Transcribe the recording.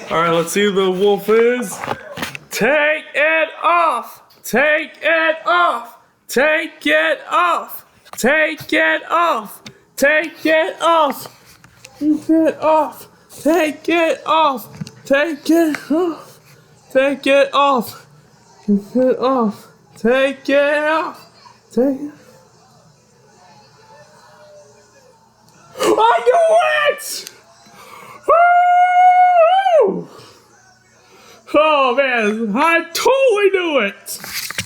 Alright, let's see who the wolf is. Take it off! Take it off! Take it off! Take it off! Take it off! Take it off! Take it off! Take it off! Take it off! Take it off! Take it off! Take it. I knew it! Woo! Oh man, I totally knew it!